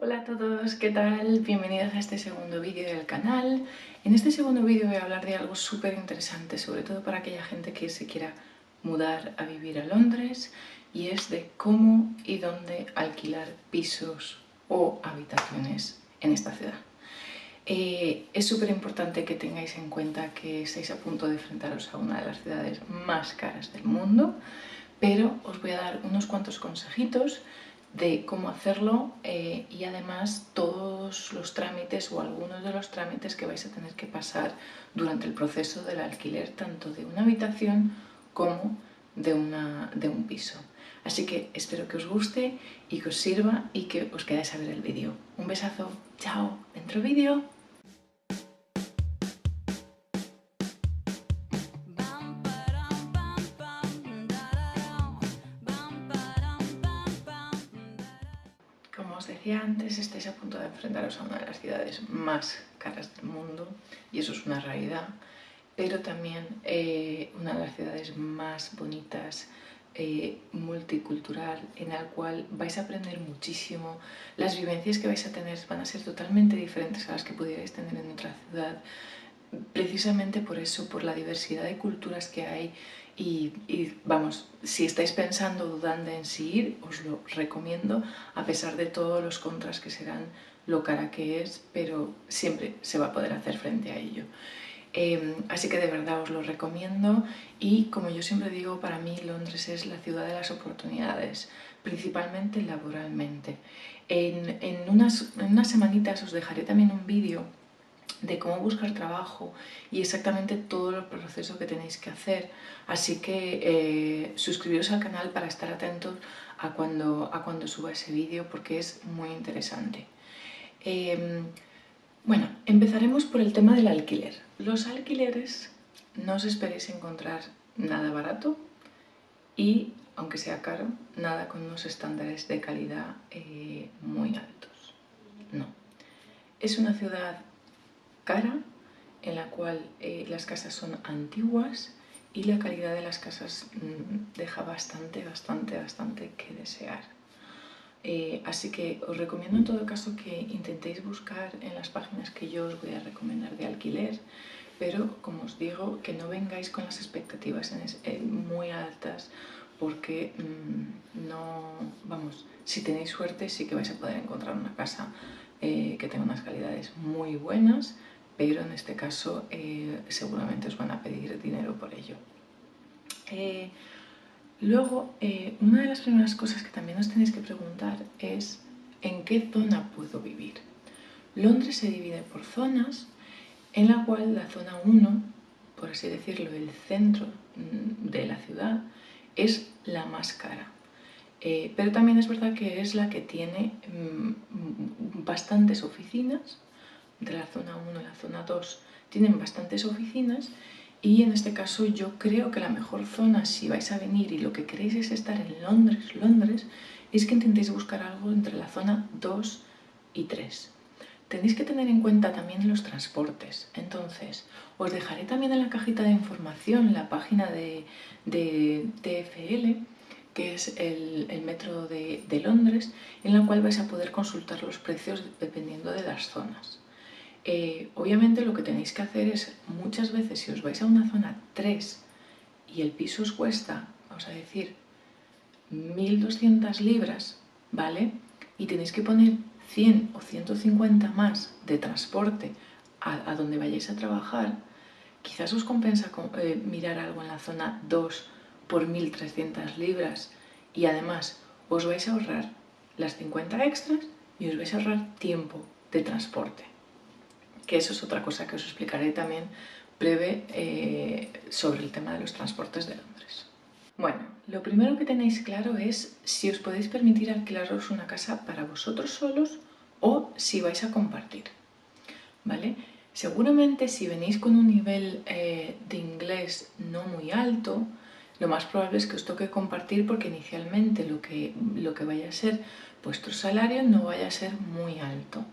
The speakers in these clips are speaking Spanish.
Hola a todos, ¿qué tal? Bienvenidos a este segundo vídeo del canal. En este segundo vídeo voy a hablar de algo súper interesante, sobre todo para aquella gente que se quiera mudar a vivir a Londres, y es de cómo y dónde alquilar pisos o habitaciones en esta ciudad. Es súper importante que tengáis en cuenta que estáis a punto de enfrentaros a una de las ciudades más caras del mundo, pero os voy a dar unos cuantos consejitos de cómo hacerlo y además todos los trámites o algunos de los trámites que vais a tener que pasar durante el proceso del alquiler tanto de una habitación como de un piso. Así que espero que os guste y que os sirva y que os quedáis a ver el vídeo. Un besazo, chao, dentro vídeo. Como os decía antes, estáis a punto de enfrentaros a una de las ciudades más caras del mundo, y eso es una realidad, pero también una de las ciudades más bonitas, multicultural, en la cual vais a aprender muchísimo. Las vivencias que vais a tener van a ser totalmente diferentes a las que pudierais tener en otra ciudad, precisamente por eso, por la diversidad de culturas que hay. Y vamos, si estáis pensando, dudando en si ir, os lo recomiendo, a pesar de todos los contras que serán, lo cara que es, pero siempre se va a poder hacer frente a ello. Así que de verdad os lo recomiendo, y como yo siempre digo, para mí Londres es la ciudad de las oportunidades, principalmente laboralmente. En unas semanitas os dejaré también un vídeo de cómo buscar trabajo y exactamente todo el proceso que tenéis que hacer, así que suscribiros al canal para estar atentos a cuando suba ese vídeo, porque es muy interesante. Bueno, empezaremos por el tema del alquiler. Los alquileres, no os esperéis encontrar nada barato y, aunque sea caro, nada con unos estándares de calidad muy altos. No. Es una ciudad cara, en la cual las casas son antiguas y la calidad de las casas deja bastante que desear. Así que os recomiendo en todo caso que intentéis buscar en las páginas que yo os voy a recomendar de alquiler, pero como os digo, que no vengáis con las expectativas muy altas, porque si tenéis suerte sí que vais a poder encontrar una casa que tenga unas calidades muy buenas, pero en este caso seguramente os van a pedir dinero por ello. Luego, una de las primeras cosas que también os tenéis que preguntar es ¿en qué zona puedo vivir? Londres se divide por zonas, en la cual la zona 1, por así decirlo, el centro de la ciudad, es la más cara. Pero también es verdad que es la que tiene bastantes oficinas. De la zona 1 y la zona 2 tienen bastantes oficinas, y en este caso yo creo que la mejor zona, si vais a venir y lo que queréis es estar en Londres, es que intentéis buscar algo entre la zona 2 y 3. Tenéis que tener en cuenta también los transportes. Entonces, os dejaré también en la cajita de información la página de TfL, que es el metro de Londres, en la cual vais a poder consultar los precios dependiendo de las zonas. Obviamente lo que tenéis que hacer es, muchas veces si os vais a una zona 3 y el piso os cuesta, vamos a decir, 1.200 libras, ¿vale? Y tenéis que poner 100 o 150 más de transporte a donde vayáis a trabajar, quizás os compensa mirar algo en la zona 2 por 1.300 libras, y además os vais a ahorrar las 50 extras y os vais a ahorrar tiempo de transporte, que eso es otra cosa que os explicaré también breve sobre el tema de los transportes de Londres. Bueno, lo primero que tenéis claro es si os podéis permitir alquilaros una casa para vosotros solos o si vais a compartir, ¿vale? Seguramente si venís con un nivel de inglés no muy alto, lo más probable es que os toque compartir, porque inicialmente lo que vaya a ser vuestro salario no vaya a ser muy alto,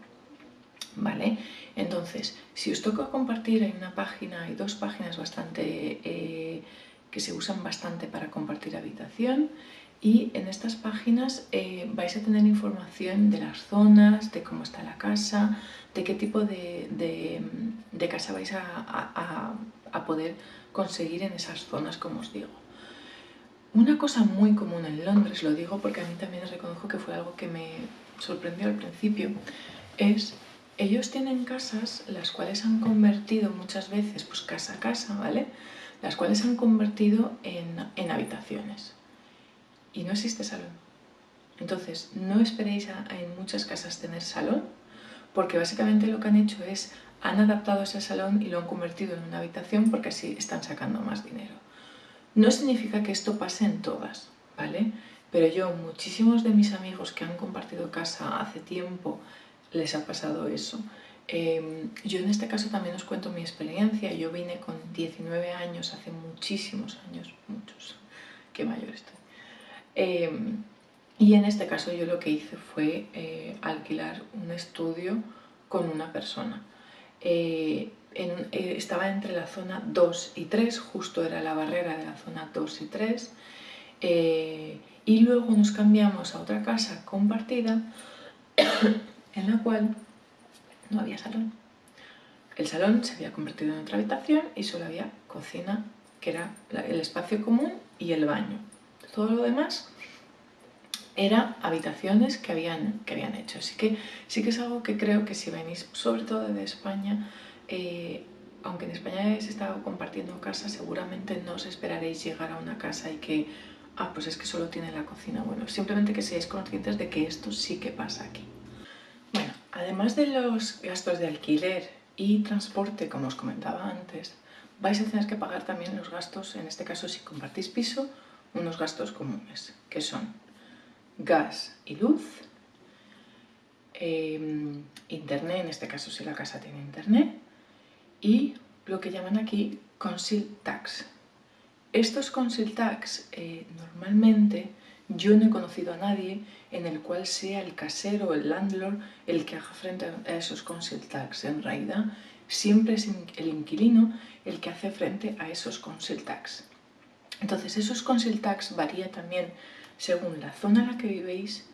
¿vale? Entonces, si os toca compartir, hay dos páginas que se usan bastante para compartir habitación. y en estas páginas vais a tener información de las zonas, de cómo está la casa, de qué tipo de casa vais a poder conseguir en esas zonas, como os digo. Una cosa muy común en Londres, lo digo porque a mí también reconozco que fue algo que me sorprendió al principio, es ellos tienen casas las cuales han convertido muchas veces, pues casa a casa, ¿vale? Las cuales han convertido en habitaciones y no existe salón. Entonces, no esperéis en muchas casas tener salón, porque básicamente lo que han hecho es, han adaptado ese salón y lo han convertido en una habitación porque así están sacando más dinero. No significa que esto pase en todas, ¿vale? Pero yo, muchísimos de mis amigos que han compartido casa hace tiempo, les ha pasado eso. Yo en este caso también os cuento mi experiencia. Yo vine con 19 años, hace muchísimos años, muchos, qué mayor estoy. Y en este caso yo lo que hice fue alquilar un estudio con una persona. Estaba entre la zona 2 y 3, justo era la barrera de la zona 2 y 3, y luego nos cambiamos a otra casa compartida en la cual no había salón. El salón se había convertido en otra habitación y solo había cocina, que era el espacio común, y el baño. Todo lo demás eran habitaciones que habían hecho. Así que sí que es algo que creo que si venís sobre todo de España, aunque en España habéis estado compartiendo casa, seguramente no os esperaréis llegar a una casa y que, pues es que solo tiene la cocina. Bueno, simplemente que seáis conscientes de que esto sí que pasa aquí. Bueno, además de los gastos de alquiler y transporte, como os comentaba antes, vais a tener que pagar también los gastos, en este caso si compartís piso, unos gastos comunes, que son gas y luz, internet, en este caso si la casa tiene internet, y lo que llaman aquí council tax. Estos council tax, normalmente yo no he conocido a nadie en el cual sea el casero o el landlord el que haga frente a esos council tax. En realidad siempre es el inquilino el que hace frente a esos council tax. Entonces esos council tax varía también según la zona en la que vivéis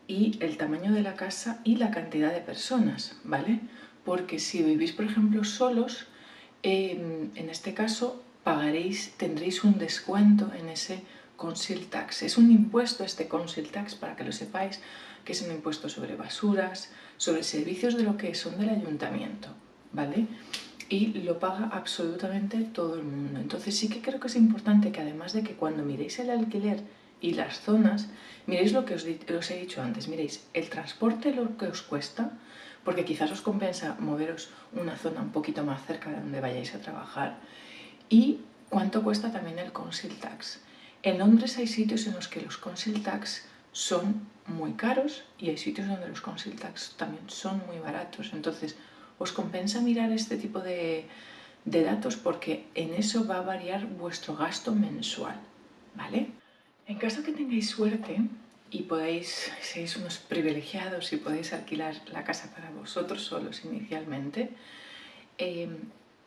y el tamaño de la casa y la cantidad de personas, ¿vale? Porque si vivís, por ejemplo, solos, en este caso tendréis un descuento en ese council tax. Es un impuesto este council tax, para que lo sepáis, que es un impuesto sobre basuras, sobre servicios de lo que son del ayuntamiento, ¿vale? Y lo paga absolutamente todo el mundo. Entonces sí que creo que es importante que, además de que cuando miréis el alquiler y las zonas, miréis lo que os he dicho antes, miréis el transporte, lo que os cuesta, porque quizás os compensa moveros una zona un poquito más cerca de donde vayáis a trabajar, y cuánto cuesta también el council tax. En Londres hay sitios en los que los council tax son muy caros y hay sitios donde los council tax también son muy baratos. Entonces, os compensa mirar este tipo de datos porque en eso va a variar vuestro gasto mensual, ¿vale? En caso que tengáis suerte y seáis unos privilegiados y podéis alquilar la casa para vosotros solos inicialmente,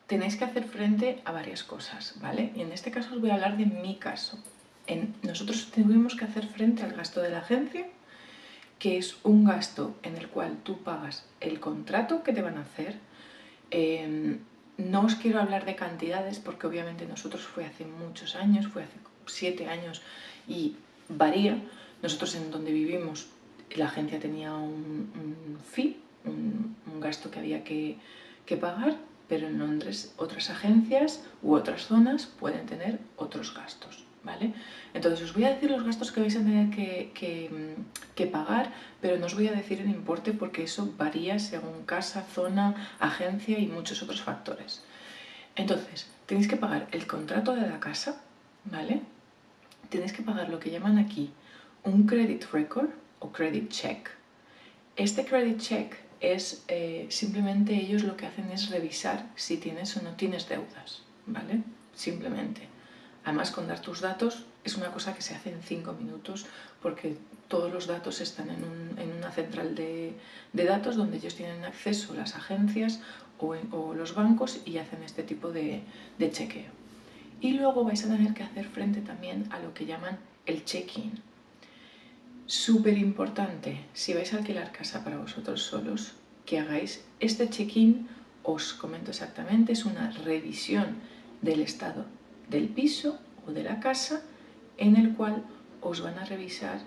tenéis que hacer frente a varias cosas, ¿vale? Y en este caso os voy a hablar de mi caso. Nosotros tuvimos que hacer frente al gasto de la agencia, que es un gasto en el cual tú pagas el contrato que te van a hacer. No os quiero hablar de cantidades porque obviamente nosotros fue hace muchos años, fue hace 7 años y varía. Nosotros en donde vivimos la agencia tenía un fee, un gasto que había que pagar, pero en Londres otras agencias u otras zonas pueden tener otros gastos, ¿vale? Entonces os voy a decir los gastos que vais a tener que pagar, pero no os voy a decir el importe porque eso varía según casa, zona, agencia y muchos otros factores. Entonces, tenéis que pagar el contrato de la casa, ¿vale? Tenéis que pagar lo que llaman aquí un credit record o credit check. Este credit check es simplemente, ellos lo que hacen es revisar si tienes o no tienes deudas, ¿vale? Simplemente. Además, con dar tus datos es una cosa que se hace en 5 minutos porque todos los datos están en una central de datos donde ellos tienen acceso, las agencias o los bancos, y hacen este tipo de chequeo. Y luego vais a tener que hacer frente también a lo que llaman el check-in. Súper importante, si vais a alquilar casa para vosotros solos, que hagáis este check-in. Os comento exactamente, es una revisión del estado del piso o de la casa, en el cual os van a revisar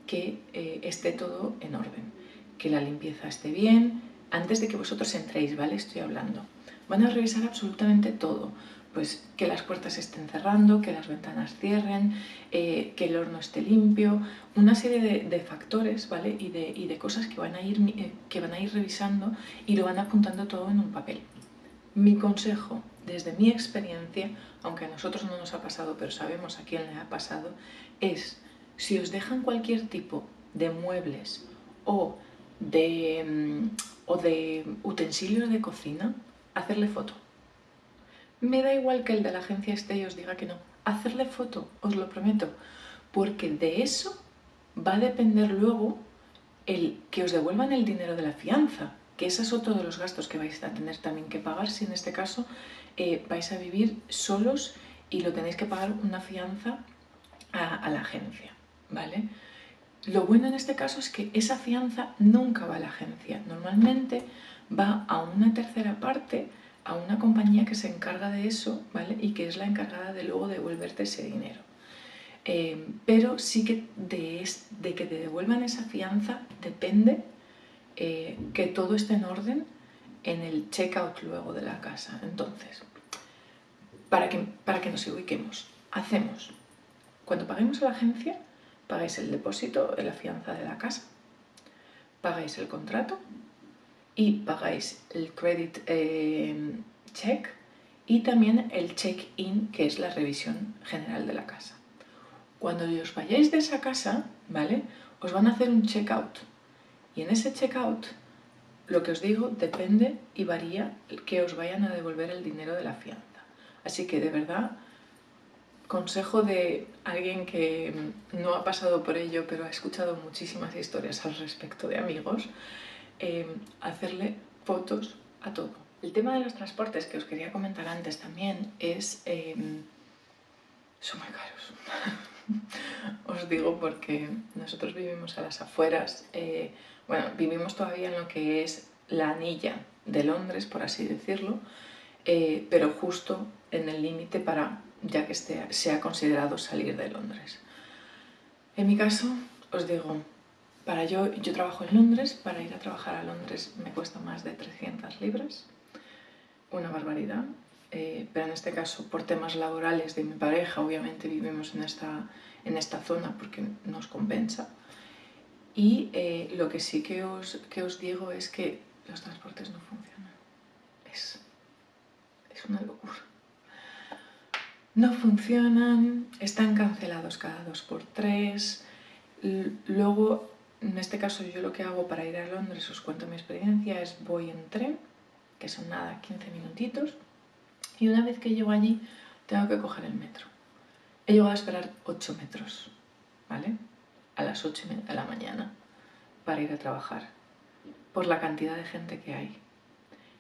que esté todo en orden, que la limpieza esté bien, antes de que vosotros entréis, ¿vale? Estoy hablando. Van a revisar absolutamente todo, pues que las puertas estén cerrando, que las ventanas cierren, que el horno esté limpio, una serie de factores, ¿vale? Y de cosas que van a ir revisando y lo van apuntando todo en un papel. Mi consejo, desde mi experiencia, aunque a nosotros no nos ha pasado, pero sabemos a quién le ha pasado, es, si os dejan cualquier tipo de muebles o de utensilios de cocina, hacerle foto. Me da igual que el de la agencia esté y os diga que no. Hacerle foto, os lo prometo, porque de eso va a depender luego el que os devuelvan el dinero de la fianza, que ese es otro de los gastos que vais a tener también que pagar si en este caso vais a vivir solos y lo tenéis que pagar una fianza a la agencia, ¿vale? Lo bueno en este caso es que esa fianza nunca va a la agencia, normalmente va a una tercera parte, a una compañía que se encarga de eso, ¿vale? Y que es la encargada de luego devolverte ese dinero. Pero sí que de que te devuelvan esa fianza depende que todo esté en orden en el checkout luego de la casa. Entonces, para que nos ubiquemos, hacemos, cuando paguemos a la agencia, pagáis el depósito de la fianza de la casa, pagáis el contrato y pagáis el credit check y también el check-in, que es la revisión general de la casa. Cuando os vayáis de esa casa, ¿vale? Os van a hacer un check-out. Y en ese check-out, lo que os digo, depende y varía que os vayan a devolver el dinero de la fianza. Así que, de verdad, consejo de alguien que no ha pasado por ello, pero ha escuchado muchísimas historias al respecto de amigos, hacerle fotos a todo. El tema de los transportes que os quería comentar antes también es... son muy caros. Os digo porque nosotros vivimos a las afueras, bueno, vivimos todavía en lo que es la anilla de Londres, por así decirlo, pero justo en el límite para ya que sea considerado salir de Londres. En mi caso, os digo, yo trabajo en Londres, para ir a trabajar a Londres me cuesta más de 300 libras, una barbaridad, pero en este caso por temas laborales de mi pareja, obviamente vivimos en esta zona porque nos compensa. Y lo que sí que os digo es que los transportes no funcionan. Es una locura. No funcionan, están cancelados cada 2x3. Luego, en este caso, yo lo que hago para ir a Londres, os cuento mi experiencia, es voy en tren, que son nada, 15 minutitos, y una vez que llego allí, tengo que coger el metro. He llegado a esperar 8 metros, ¿vale? A las 8 de la mañana para ir a trabajar, por la cantidad de gente que hay.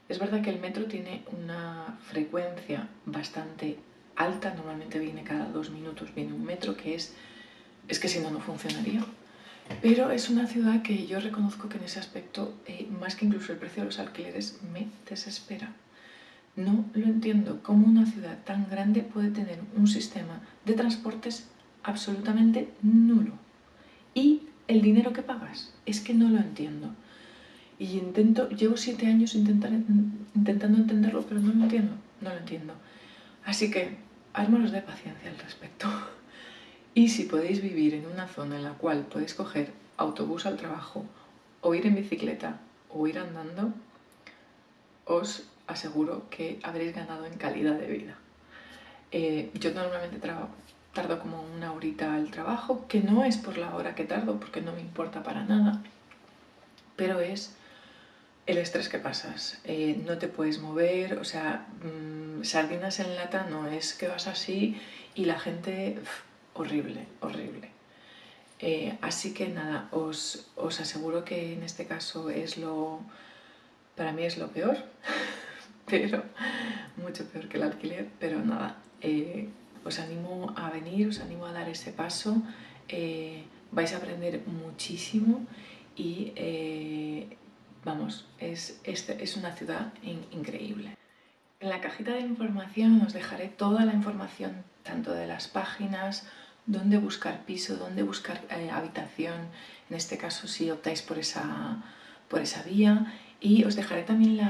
Es verdad que el metro tiene una frecuencia bastante alta, normalmente viene cada 2 minutos, viene un metro, que es que si no, no funcionaría. Pero es una ciudad que yo reconozco que en ese aspecto, más que incluso el precio de los alquileres, me desespera. No lo entiendo, cómo una ciudad tan grande puede tener un sistema de transportes absolutamente nulo. Y el dinero que pagas, es que no lo entiendo. Y llevo 7 años intentando entenderlo, pero no lo entiendo. Así que, armaros de paciencia al respecto. Y si podéis vivir en una zona en la cual podéis coger autobús al trabajo, o ir en bicicleta, o ir andando, os aseguro que habréis ganado en calidad de vida. Yo normalmente tardo como una horita al trabajo, que no es por la hora que tardo, porque no me importa para nada, pero es el estrés que pasas. No te puedes mover, o sea, sardinas en lata no, es que vas así y la gente... horrible, horrible. Así que nada, os aseguro que en este caso para mí es lo peor, pero mucho peor que el alquiler, pero nada, os animo a venir, os animo a dar ese paso. vais a aprender muchísimo y vamos, es una ciudad increíble. En la cajita de información os dejaré toda la información, tanto de las páginas, dónde buscar piso, dónde buscar habitación, en este caso si optáis por esa vía, y os dejaré también,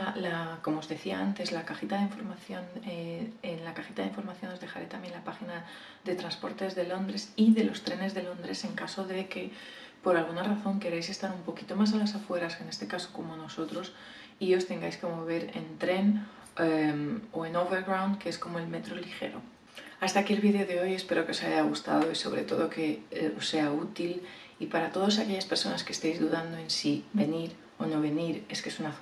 como os decía antes, la cajita de información, en la cajita de información os dejaré también la página de transportes de Londres y de los trenes de Londres en caso de que por alguna razón queréis estar un poquito más a las afueras, en este caso como nosotros, y os tengáis que mover en tren o en Overground, que es como el metro ligero. Hasta aquí el vídeo de hoy, espero que os haya gustado y sobre todo que os sea útil, y para todas aquellas personas que estéis dudando en si venir o no venir, es que es una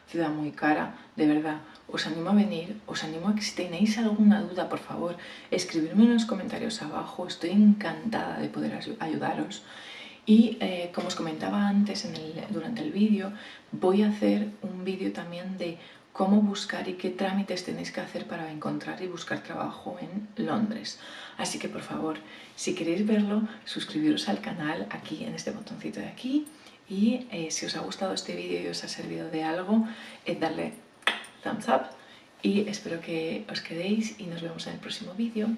ciudad muy cara, de verdad, os animo a venir, os animo a que si tenéis alguna duda, por favor, escribidme en los comentarios abajo, estoy encantada de poder ayudaros. Y como os comentaba antes durante el vídeo, voy a hacer un vídeo también de cómo buscar y qué trámites tenéis que hacer para encontrar y buscar trabajo en Londres. Así que por favor, si queréis verlo, suscribiros al canal aquí en este botoncito de aquí, y si os ha gustado este vídeo y os ha servido de algo, darle thumbs up, y espero que os quedéis y nos vemos en el próximo vídeo.